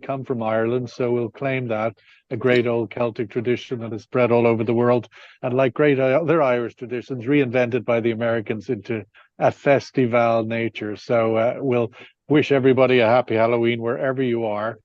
come from Ireland, so we'll claim that, a great old Celtic tradition that has spread all over the world, and like great other Irish traditions, reinvented by the Americans into a festival nature. So we'll wish everybody a happy Halloween wherever you are.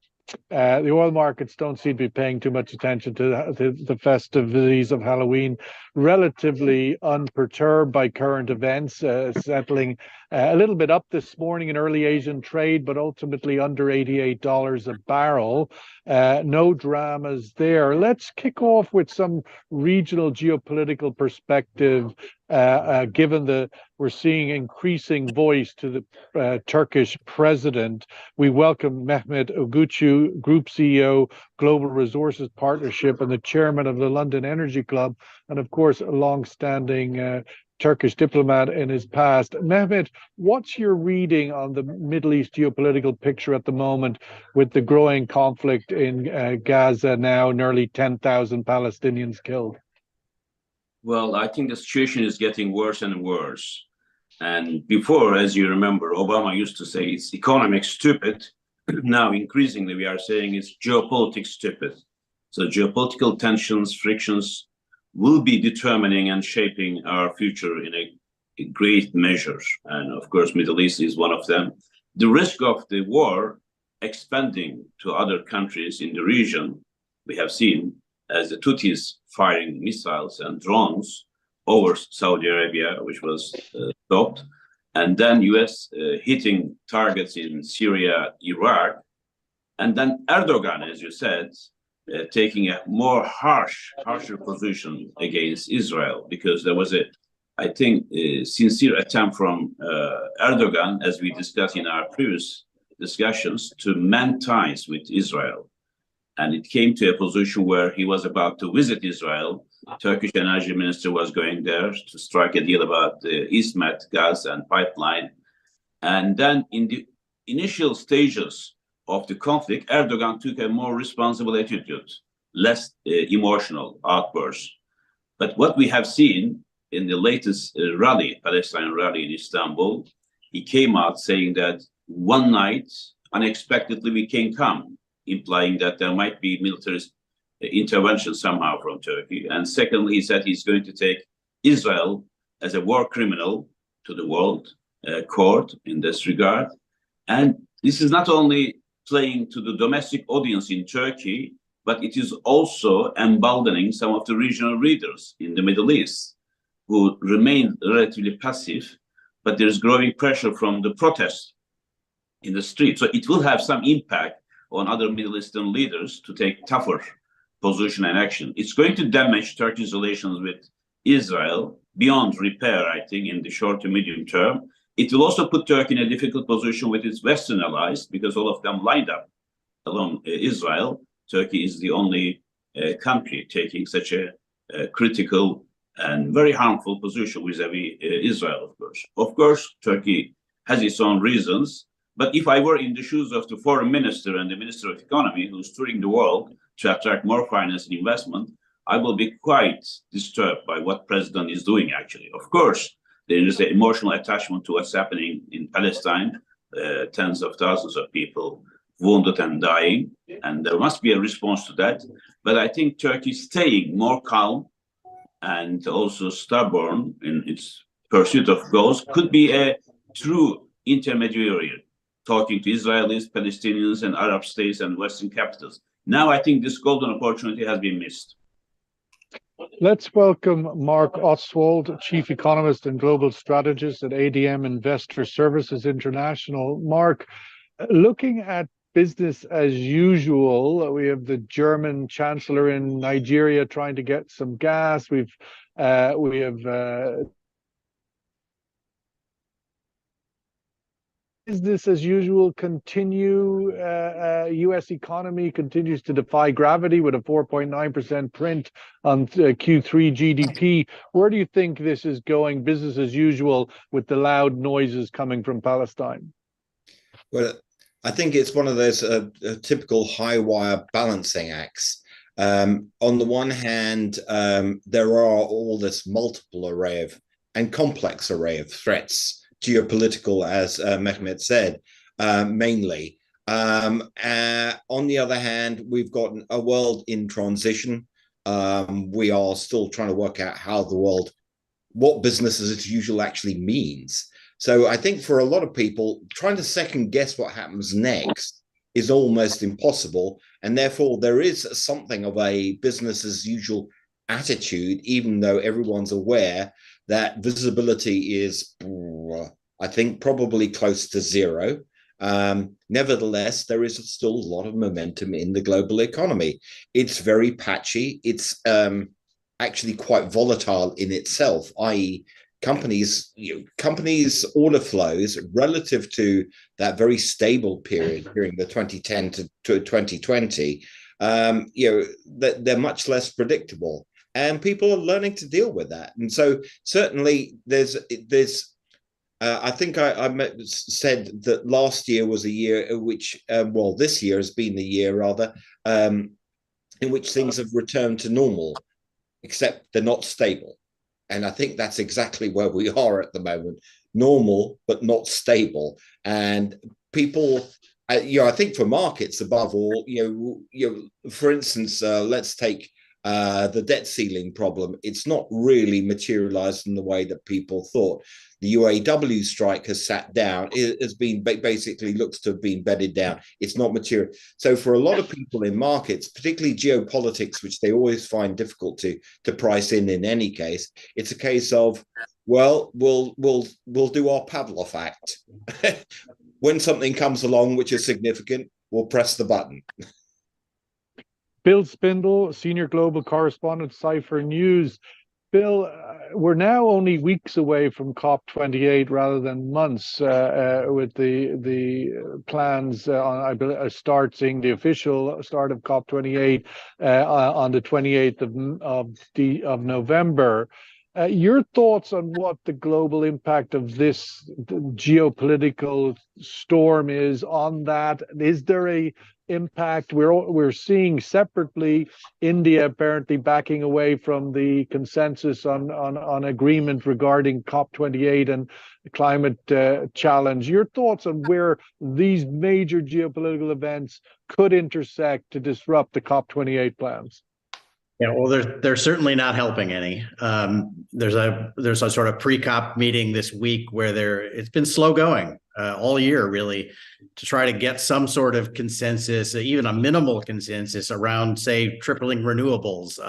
The oil markets don't seem to be paying too much attention to the festivities of Halloween, relatively unperturbed by current events, settling a little bit up this morning in early Asian trade, but ultimately under $88 a barrel. No dramas there. Let's kick off with some regional geopolitical perspective, given we're seeing increasing voice to the Turkish president. We welcome Mehmet Ogucu, Group CEO, Global Resources Partnership, and the chairman of the London Energy Club, and of course, a long-standing Turkish diplomat in his past. Mehmet, what's your reading on the Middle East geopolitical picture at the moment, with the growing conflict in Gaza now, nearly 10,000 Palestinians killed? Well, I think the situation is getting worse and worse. And before, as you remember, Obama used to say it's economics stupid. Now, increasingly, we are saying it's geopolitics stupid. So geopolitical tensions, frictions will be determining and shaping our future in a great measure. And of course, Middle East is one of them. The risk of the war expanding to other countries in the region, we have seen as the Houthis firing missiles and drones over Saudi Arabia, which was stopped, and then US hitting targets in Syria, Iraq, and then Erdogan, as you said, taking a more harsher position against Israel, because there was I think, a sincere attempt from Erdogan, as we discussed in our previous discussions, to mend ties with Israel. And it came to a position where he was about to visit Israel. Turkish energy minister was going there to strike a deal about the EastMed gas and pipeline. And then in the initial stages of the conflict, Erdogan took a more responsible attitude, less emotional outbursts. But what we have seen in the latest rally, Palestine rally in Istanbul, he came out saying that one night, unexpectedly, we can come, implying that there might be military intervention somehow from Turkey. And secondly, he said he's going to take Israel as a war criminal to the world court in this regard. And this is not only playing to the domestic audience in Turkey, but it is also emboldening some of the regional leaders in the Middle East who remain relatively passive, but there's growing pressure from the protests in the street. So it will have some impact on other Middle Eastern leaders to take tougher position and action. It's going to damage Turkey's relations with Israel beyond repair, I think, in the short to medium term. It will also put Turkey in a difficult position with its Western allies, because all of them lined up along Israel. Turkey is the only country taking such a critical and very harmful position vis-a-vis Israel, of course. Of course, Turkey has its own reasons. But if I were in the shoes of the foreign minister and the minister of economy who's touring the world to attract more finance and investment, I will be quite disturbed by what president is doing, actually. Of course, there is an emotional attachment to what's happening in Palestine, tens of thousands of people wounded and dying, and there must be a response to that. But I think Turkey staying more calm and also stubborn in its pursuit of goals could be a true intermediary, talking to Israelis, Palestinians, and Arab states and Western capitals. Now I think this golden opportunity has been missed. Let's welcome Mark Ostwald, Chief Economist and Global Strategist at ADM Investor Services International. Mark, looking at business as usual, we have the German Chancellor in Nigeria trying to get some gas. We have business as usual continue. U.S. economy continues to defy gravity with a 4.9% print on Q3 GDP. Where do you think this is going, business as usual, with the loud noises coming from Palestine? Well, I think it's one of those typical high wire balancing acts. On the one hand, there are all this multiple array of and complex array of threats, geopolitical, as Mehmet said, mainly. On the other hand, we've got a world in transition. We are still trying to work out how the world, what business as usual actually means. So I think for a lot of people, trying to second guess what happens next is almost impossible. And therefore, there is something of a business as usual attitude, even though everyone's aware that visibility is, I think, probably close to zero. Nevertheless, there is still a lot of momentum in the global economy. It's very patchy. It's actually quite volatile in itself, i.e., companies order flows relative to that very stable period during the 2010 to 2020. They're much less predictable, and people are learning to deal with that. And so certainly there's I think I said that last year was a year in which, this year has been the year rather, in which things have returned to normal, except they're not stable. And I think that's exactly where we are at the moment. Normal, but not stable. And people, I think for markets above all, for instance, let's take the debt ceiling problem. It's not really materialized in the way that people thought. The UAW strike has sat down. It has been basically looks to have been bedded down. It's not material. So for a lot of people in markets, particularly geopolitics, which they always find difficult to price in any case, it's a case of, well, we'll do our Pavlov act. When something comes along which is significant, we'll press the button. Bill Spindle, Senior Global Correspondent, Cipher News. Bill, we're now only weeks away from COP28 rather than months, with the plans on starting the official start of COP28 on the 28th of November. Your thoughts on what the global impact of this geopolitical storm is on that? Is there a impact? We're seeing separately India apparently backing away from the consensus on agreement regarding COP28 and the climate challenge. Your thoughts on where these major geopolitical events could intersect to disrupt the COP28 plans? Yeah, well, they're certainly not helping any. There's a sort of pre-COP meeting this week where it's been slow going all year, really, to try to get some sort of consensus, even a minimal consensus around, say, tripling renewables,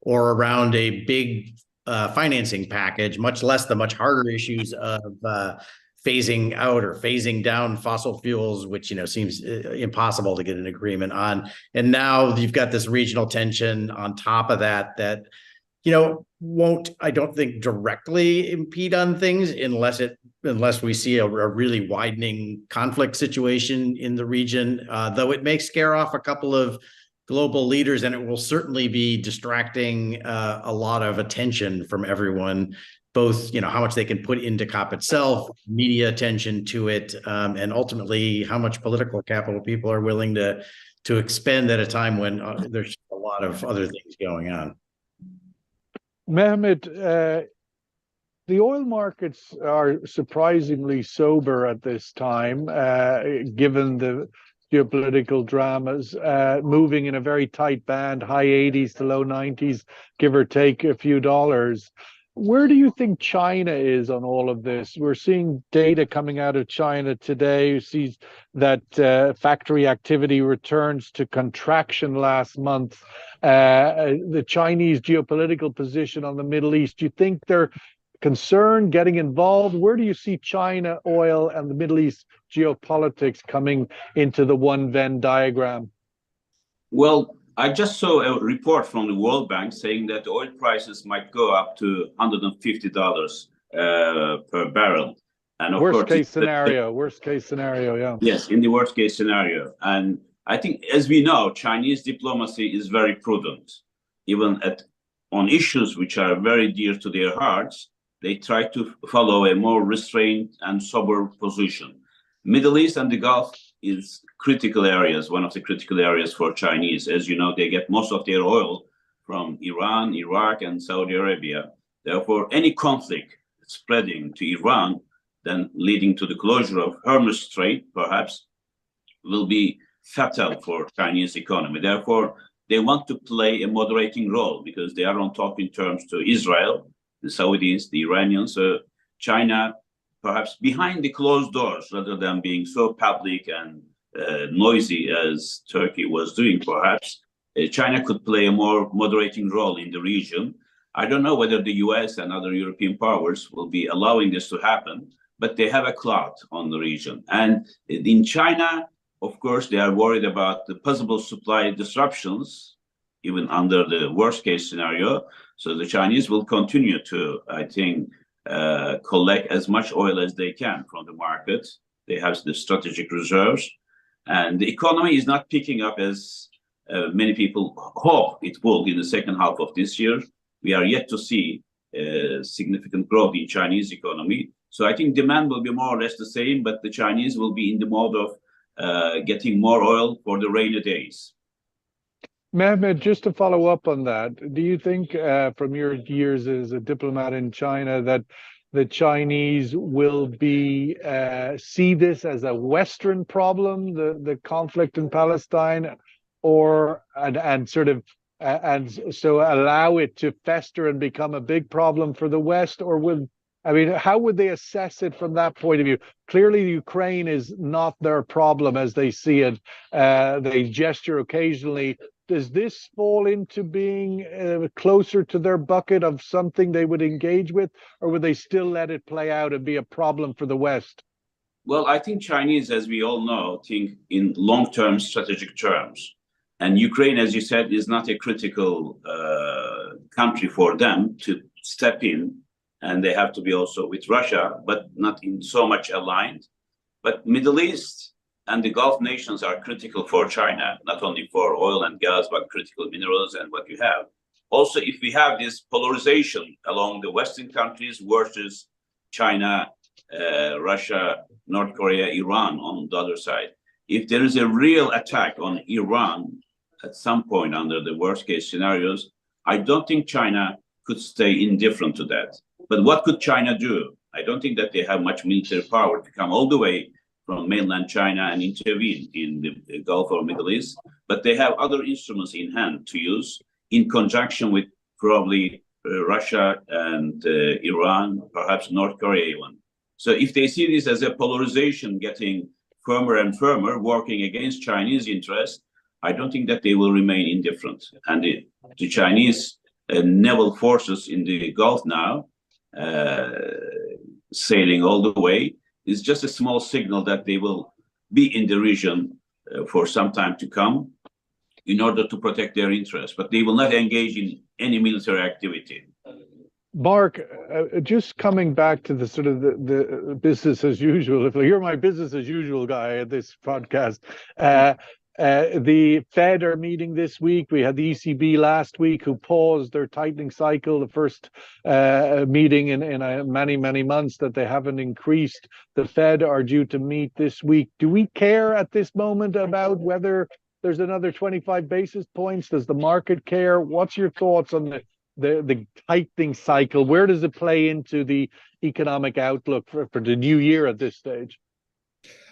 or around a big financing package, much less the much harder issues of phasing out or phasing down fossil fuels, which seems impossible to get an agreement on. And now you've got this regional tension on top of that won't, I don't think, directly impede on things unless we see a really widening conflict situation in the region. Though it may scare off a couple of global leaders, and it will certainly be distracting a lot of attention from everyone, both how much they can put into COP itself, media attention to it, and ultimately how much political capital people are willing to expend at a time when there's a lot of other things going on. Mehmet, the oil markets are surprisingly sober at this time, given the geopolitical dramas, moving in a very tight band, high 80s to low 90s, give or take a few dollars. Where do you think China is on all of this? We're seeing data coming out of China today. You see that factory activity returns to contraction last month. The Chinese geopolitical position on the Middle East, do you think they're concerned, getting involved? Where do you see China, oil, and the Middle East geopolitics coming into the one Venn diagram? Well, I just saw a report from the World Bank saying that oil prices might go up to $150 per barrel. And of worst case scenario, yeah. Yes, in the worst case scenario. And I think, as we know, Chinese diplomacy is very prudent. Even on issues which are very dear to their hearts, they try to follow a more restrained and sober position. Middle East and the Gulf is critical areas, one of the critical areas for Chinese. As you know, they get most of their oil from Iran, Iraq, and Saudi Arabia. Therefore, any conflict spreading to Iran, then leading to the closure of Hormuz Strait, perhaps, will be fatal for Chinese economy. Therefore, they want to play a moderating role because they are on talking terms to Israel, the Saudis, the Iranians. So China, perhaps behind the closed doors, rather than being so public and noisy as Turkey was doing, perhaps, China could play a more moderating role in the region. I don't know whether the US and other European powers will be allowing this to happen, but they have a clout on the region. And in China, of course, they are worried about the possible supply disruptions, even under the worst case scenario. So the Chinese will continue to, I think, collect as much oil as they can from the market. They have the strategic reserves. And the economy is not picking up as many people hope it will in the second half of this year. We are yet to see significant growth in Chinese economy. So I think demand will be more or less the same, but the Chinese will be in the mode of getting more oil for the rainy days. Mehmet, just to follow up on that, do you think from your years as a diplomat in China that the Chinese will be see this as a Western problem, the conflict in Palestine, or and sort of and so allow it to fester and become a big problem for the West, or will I mean, how would they assess it from that point of view? Clearly, Ukraine is not their problem as they see it. They gesture occasionally. Does this fall into being closer to their bucket of something they would engage with, or would they still let it play out and be a problem for the West? Well, I think Chinese, as we all know, think in long-term strategic terms. And Ukraine, as you said, is not a critical country for them to step in. And they have to be also with Russia, but not in so much aligned. But Middle East and the Gulf nations are critical for China, not only for oil and gas, but critical minerals and what you have. Also, if we have this polarization along the Western countries versus China, Russia, North Korea, Iran on the other side, if there is a real attack on Iran at some point under the worst case scenarios, I don't think China could stay indifferent to that. But what could China do? I don't think that they have much military power to come all the way from mainland China and intervene in the Gulf or Middle East. But they have other instruments in hand to use in conjunction with probably Russia and Iran, perhaps North Korea even. So if they see this as a polarization getting firmer and firmer, working against Chinese interests, I don't think that they will remain indifferent. And the Chinese naval forces in the Gulf now, sailing all the way, is just a small signal that they will be in the region for some time to come in order to protect their interests, but they will not engage in any military activity. Mark, just coming back to the sort of the business as usual, if you're my business as usual guy at this podcast, the Fed are meeting this week. We had the ECB last week who paused their tightening cycle, the first meeting in many months that they haven't increased. The Fed are due to meet this week. Do we care at this moment about whether there's another 25 basis points? Does the market care? What's your thoughts on the tightening cycle? Where does it play into the economic outlook for the new year at this stage?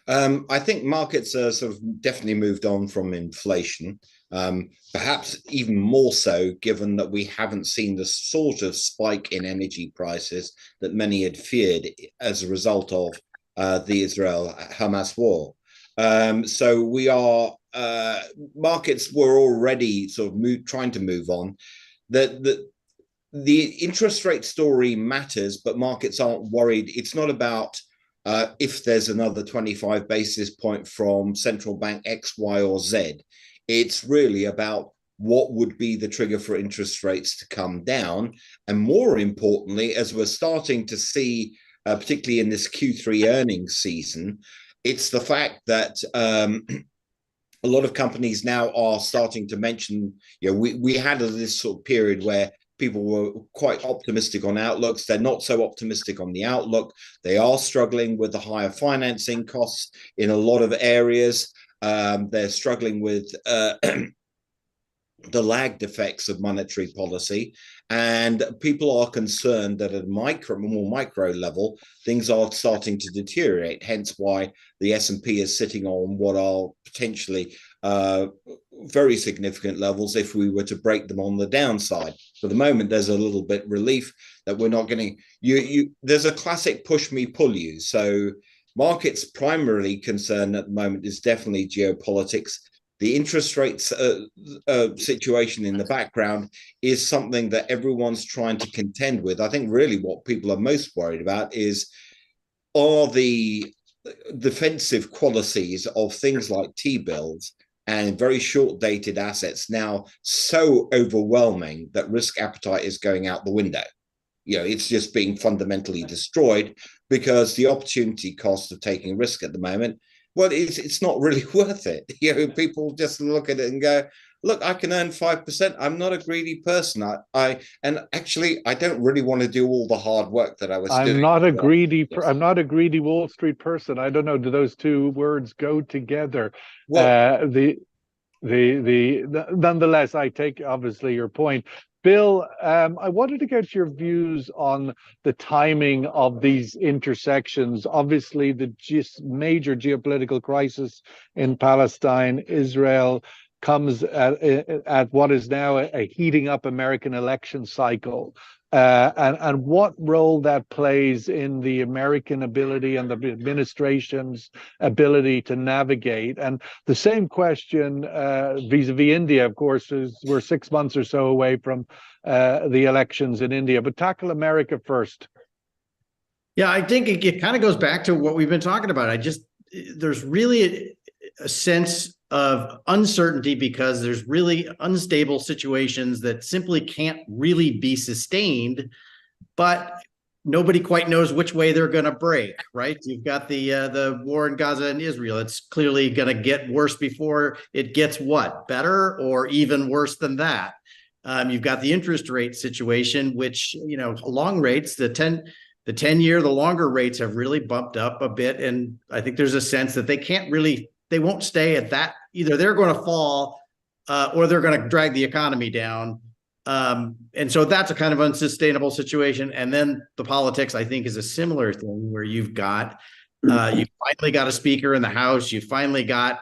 I think markets are sort of definitely moved on from inflation, perhaps even more so given that we haven't seen the sort of spike in energy prices that many had feared as a result of the Israel-Hamas war. So we are, markets were already sort of trying to move on. The interest rate story matters, but markets aren't worried. It's not about if there's another 25 basis point from central bank X, Y, or Z. It's really about what would be the trigger for interest rates to come down. And more importantly, as we're starting to see, particularly in this Q3 earnings season, it's the fact that a lot of companies now are starting to mention, we had this sort of period where people were quite optimistic on outlooks. They're not so optimistic on the outlook. They are struggling with the higher financing costs in a lot of areas. They're struggling with the lagged effects of monetary policy, and people are concerned that at a more micro level, things are starting to deteriorate. Hence, why the S&P is sitting on what are potentially very significant levels if we were to break them on the downside. For the moment, there's a little bit relief that we're not getting. There's a classic push me, pull you. So markets primarily concerned at the moment is definitely geopolitics. The interest rates situation in the background is something that everyone's trying to contend with. I think really what people are most worried about are the defensive qualities of things like T-bills and very short-dated assets now so overwhelming that risk appetite is going out the window. It's just being fundamentally destroyed because the opportunity cost of taking risk at the moment, well, it's not really worth it. People just look at it and go, look, I can earn 5%. I'm not a greedy person. And actually, I don't really want to do all the hard work that I was doing. I'm not a greedy Wall Street person. I don't know. Do those two words go together? Well, nonetheless, I take obviously your point. Bill, I wanted to get your views on the timing of these intersections. Obviously, the major geopolitical crisis in Palestine, Israel, comes at what is now a heating up American election cycle. And what role that plays in the American ability and the administration's ability to navigate. And the same question vis-a-vis India, of course, we're 6 months or so away from the elections in India. But tackle America first. Yeah, I think it kind of goes back to what we've been talking about. There's really a sense of uncertainty because there's really unstable situations that simply can't really be sustained, but nobody quite knows which way they're going to break, right? You've got the war in Gaza and Israel. It's clearly going to get worse before it gets better or even worse than that. You've got the interest rate situation, which, long rates, the 10-year, the longer rates have really bumped up a bit. And I think there's a sense that they won't stay at that. Either they're going to fall or they're going to drag the economy down. And so that's a kind of unsustainable situation. And then the politics, I think, is a similar thing where you finally got a speaker in the House. You finally got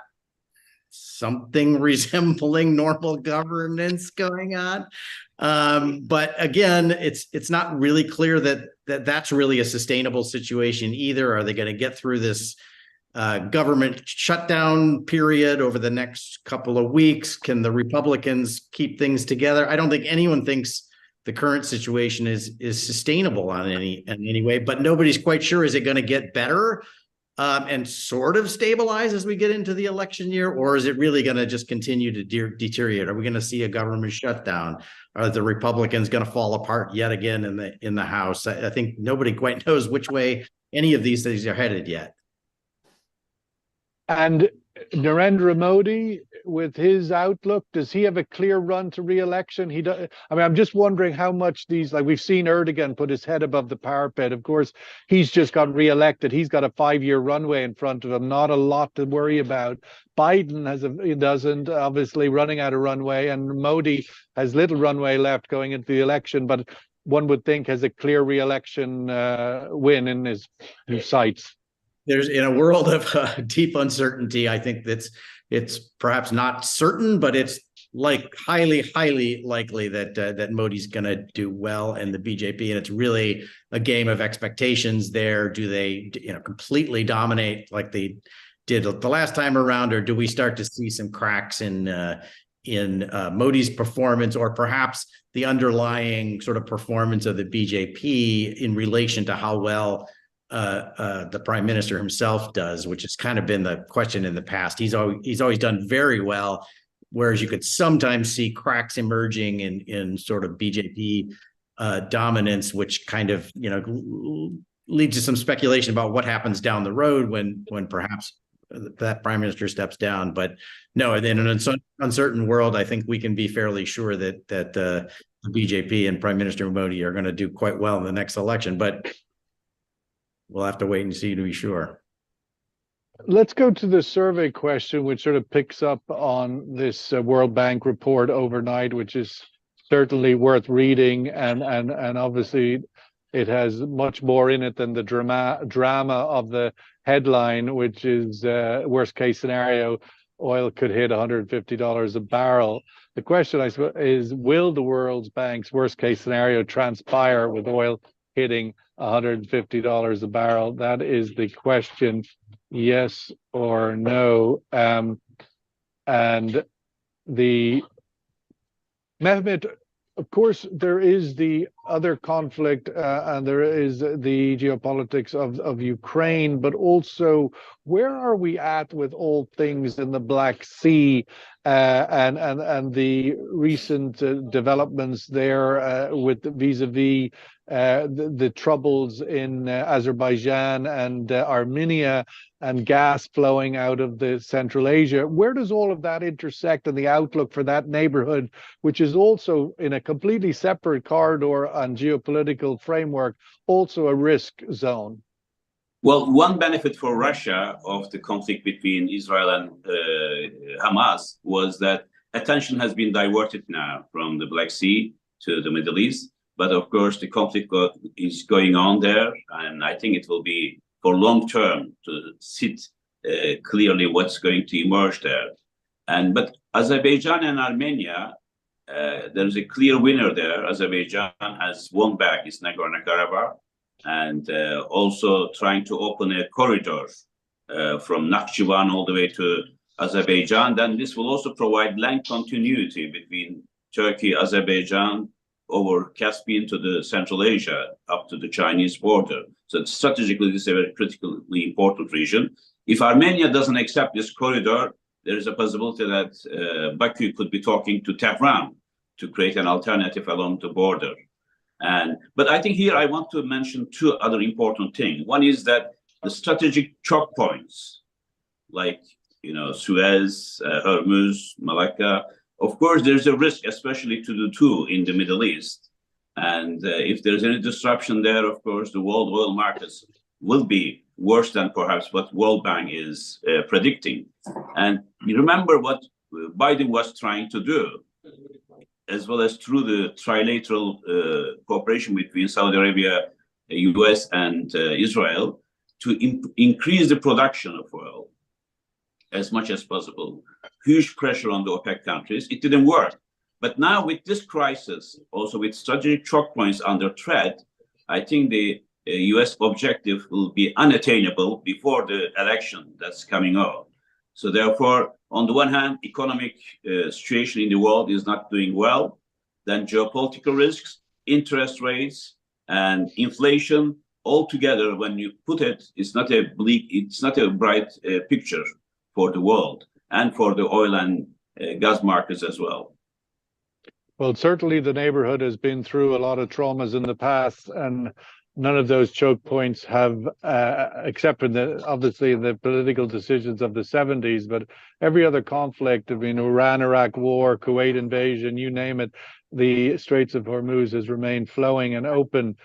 something resembling normal governance going on. But again, it's not really clear that's really a sustainable situation either. Are they going to get through this government shutdown period over the next couple of weeks? Can the Republicans keep things together? I don't think anyone thinks the current situation is sustainable in any way, but nobody's quite sure. Is it going to get better and sort of stabilize as we get into the election year, or is it really going to just continue to deteriorate? Are we going to see a government shutdown? Are the Republicans going to fall apart yet again in the House? I think nobody quite knows which way any of these things are headed yet. And Narendra Modi, with his outlook, does he have a clear run to re-election? He does. I mean, I'm just wondering how much we've seen Erdogan put his head above the parapet. Of course, he's just got re-elected. He's got a 5-year runway in front of him. Not a lot to worry about. Biden doesn't, obviously running out of runway, and Modi has little runway left going into the election, but one would think has a clear re-election win in his sights. There's, in a world of deep uncertainty, I think it's perhaps not certain, but it's highly, highly likely that Modi's going to do well in the BJP, and it's really a game of expectations there. Do they, completely dominate like they did the last time around, or do we start to see some cracks in Modi's performance, or perhaps the underlying sort of performance of the BJP in relation to how well the prime minister himself does, which has kind of been the question in the past. He's always done very well, whereas you could sometimes see cracks emerging in sort of BJP dominance, which kind of leads to some speculation about what happens down the road when perhaps that prime minister steps down. But no, in an uncertain world, I think we can be fairly sure that the BJP and Prime Minister Modi are going to do quite well in the next election. But we'll have to wait and see to be sure. Let's go to the survey question, which sort of picks up on this World Bank report overnight, which is certainly worth reading, and obviously it has much more in it than the drama of the headline, which is worst case scenario, oil could hit $150 a barrel. The question, I suppose, is will the World Bank's worst case scenario transpire with oil hitting $150 a barrel? That is the question. Yes or no? And the Mehmet, of course, there is the other conflict, and there is the geopolitics of Ukraine, but also where are we at with all things in the Black Sea, and the recent developments there with vis-a-vis the troubles in Azerbaijan and Armenia, and gas flowing out of the Central Asia. Where does all of that intersect, and the outlook for that neighborhood, which is also in a completely separate corridor and geopolitical framework, also a risk zone? Well, one benefit for Russia of the conflict between Israel and Hamas was that attention has been diverted now from the Black Sea to the Middle East. But of course, the conflict is going on there, and I think it will be for long term to sit clearly what's going to emerge there. But Azerbaijan and Armenia, there is a clear winner there. Azerbaijan has won back its Nagorno-Karabakh, and also trying to open a corridor from Nakhchivan all the way to Azerbaijan. Then this will also provide land continuity between Turkey, Azerbaijan, over Caspian to the Central Asia, up to the Chinese border. So strategically, this is a very critically important region. If Armenia doesn't accept this corridor, there is a possibility that Baku could be talking to Tehran to create an alternative along the border. But I think here I want to mention two other important things. One is that the strategic choke points, like Suez, Hormuz, Malacca. Of course, there's a risk, especially to the two in the Middle East. And if there's any disruption there, of course, the world oil markets will be worse than perhaps what World Bank is predicting. And you remember what Biden was trying to do, as well as through the trilateral cooperation between Saudi Arabia, the US, and Israel, to increase the production of oil as much as possible. Huge pressure on the OPEC countries. It didn't work. But now with this crisis, also with strategic choke points under threat, I think the US objective will be unattainable before the election that's coming up. So therefore, on the one hand, economic situation in the world is not doing well. Then geopolitical risks, interest rates, and inflation all together, when you put it, it's not a bright picture for the world and for the oil and gas markets as well. Well, certainly the neighborhood has been through a lot of traumas in the past, and none of those choke points have, except for obviously the political decisions of the 70s, but every other conflict, Iran-Iraq war, Kuwait invasion, you name it, the Straits of Hormuz has remained flowing and open.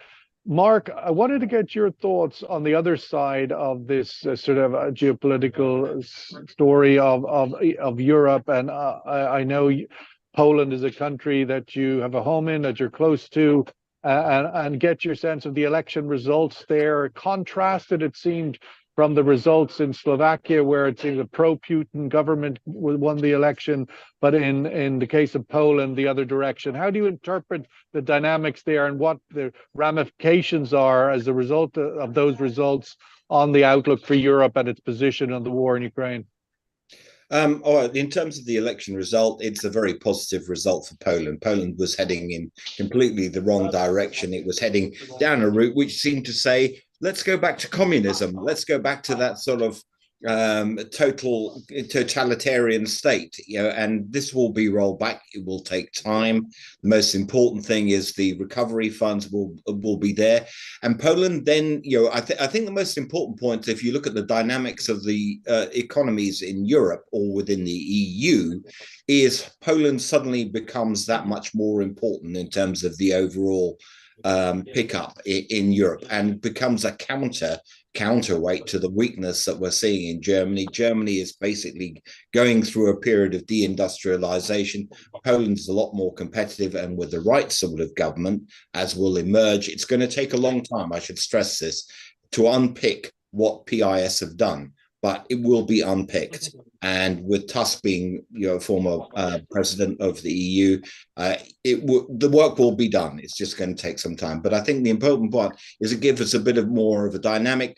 Mark, I wanted to get your thoughts on the other side of this sort of geopolitical story of Europe. And I know Poland is a country that you have a home in, that you're close to, and get your sense of the election results there. Contrasted, it seemed, from the results in Slovakia, where it seems a pro-Putin government won the election, but in the case of Poland, the other direction. How do you interpret the dynamics there, and what the ramifications are as a result of those results on the outlook for Europe and its position on the war in Ukraine? In terms of the election result, it's a very positive result for Poland. Poland was heading in completely the wrong direction. It was heading down a route which seemed to say, let's go back to communism. Let's go back to that sort of totalitarian state, and this will be rolled back. It will take time. The most important thing is the recovery funds will be there, and Poland then, I think the most important point, if you look at the dynamics of the economies in Europe or within the EU, is Poland suddenly becomes that much more important in terms of the overall pickup in Europe, and becomes a counter counterweight to the weakness that we're seeing in Germany. Germany is basically going through a period of deindustrialization. Poland is a lot more competitive, and with the right sort of government, as will emerge, it's going to take a long time, I should stress this, to unpick what PIS have done, but it will be unpicked. And with Tusk being, former president of the EU, the work will be done. It's just going to take some time. But I think the important part is to give us a bit more of a dynamic.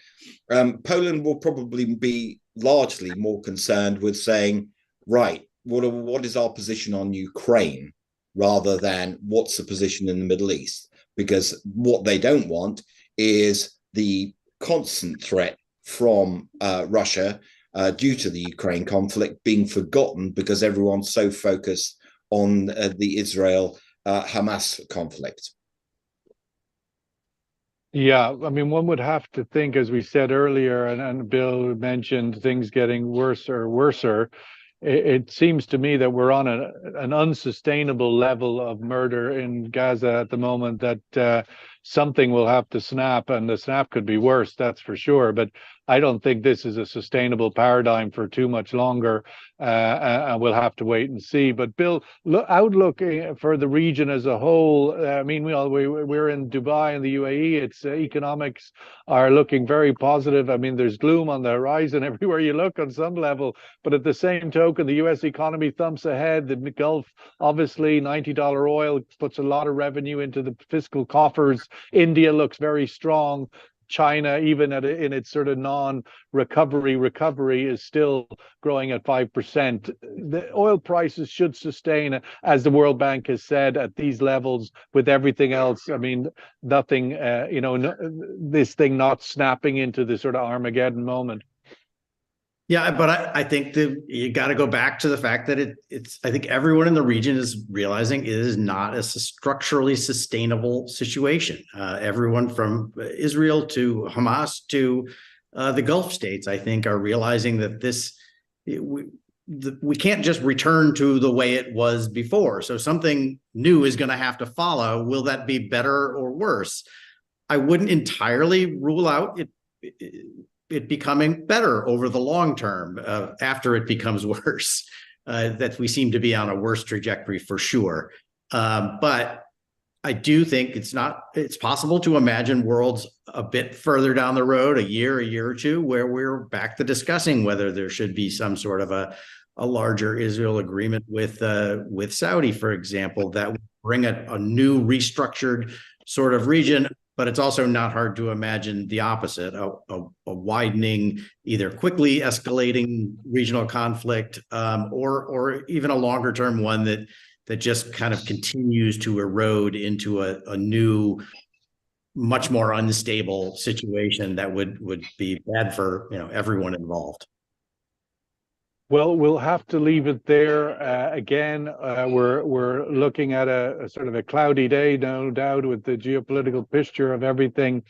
Poland will probably be largely more concerned with saying, right, what is our position on Ukraine, rather than what's the position in the Middle East? Because what they don't want is the constant threat from Russia due to the Ukraine conflict being forgotten, because everyone's so focused on the Israel-Hamas conflict. Yeah, I mean, one would have to think, as we said earlier, and Bill mentioned things getting worser. It seems to me that we're on an unsustainable level of murder in Gaza at the moment, that something will have to snap, and the snap could be worse, that's for sure. But I don't think this is a sustainable paradigm for too much longer, and we'll have to wait and see. But Bill, outlook for the region as a whole. I mean, we're in Dubai and the UAE. Its economics are looking very positive. I mean, there's gloom on the horizon everywhere you look on some level. But at the same token, the U.S. economy thumps ahead. The Gulf, obviously, $90 oil puts a lot of revenue into the fiscal coffers. India looks very strong. China, even in its sort of non-recovery, is still growing at 5%. The oil prices should sustain, as the World Bank has said, at these levels with everything else. I mean, nothing, this thing not snapping into the sort of Armageddon moment. Yeah, but I think that you got to go back to the fact that I think everyone in the region is realizing it is not a structurally sustainable situation. Everyone from Israel to Hamas to the Gulf states, I think, are realizing that we can't just return to the way it was before. So something new is going to have to follow. Will that be better or worse? I wouldn't entirely rule out it becoming better over the long term after it becomes worse. That we seem to be on a worse trajectory for sure. But I do think it's possible to imagine worlds a bit further down the road, a year or two, where we're back to discussing whether there should be some sort of a larger Israel agreement with Saudi, for example, that would bring a new restructured sort of region. But it's also not hard to imagine the opposite, a widening, either quickly escalating regional conflict, or even a longer term one that just kind of continues to erode into a new, much more unstable situation that would be bad for everyone involved. Well, we'll have to leave it there. Again, we're looking at a sort of a cloudy day, no doubt, with the geopolitical picture of everything.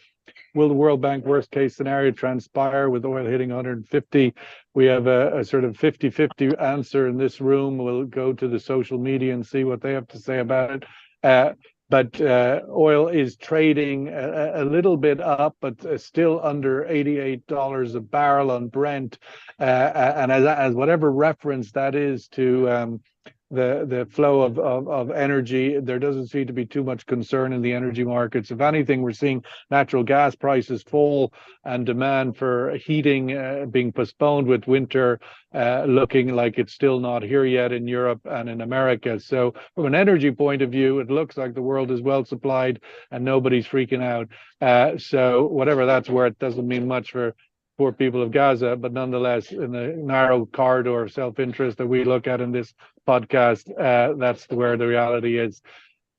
Will the World Bank worst case scenario transpire with oil hitting 150? We have a sort of 50-50 answer in this room. We'll go to the social media and see what they have to say about it. But oil is trading a little bit up, but still under $88 a barrel on Brent. And as whatever reference that is to the flow of energy, there doesn't seem to be too much concern in the energy markets. If anything, we're seeing natural gas prices fall and demand for heating being postponed, with winter looking like it's still not here yet in Europe and in America. So from an energy point of view, it looks like the world is well supplied and nobody's freaking out. So whatever that's worth doesn't mean much for poor people of Gaza, but nonetheless, in the narrow corridor of self-interest that we look at in this podcast, that's where the reality is.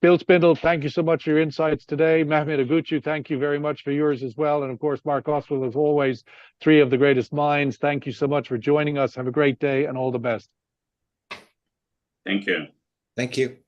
Bill Spindle, thank you so much for your insights today. Mehmet Agucu, thank you very much for yours as well. And of course, Mark Oswald, as always, three of the greatest minds. Thank you so much for joining us. Have a great day and all the best. Thank you. Thank you.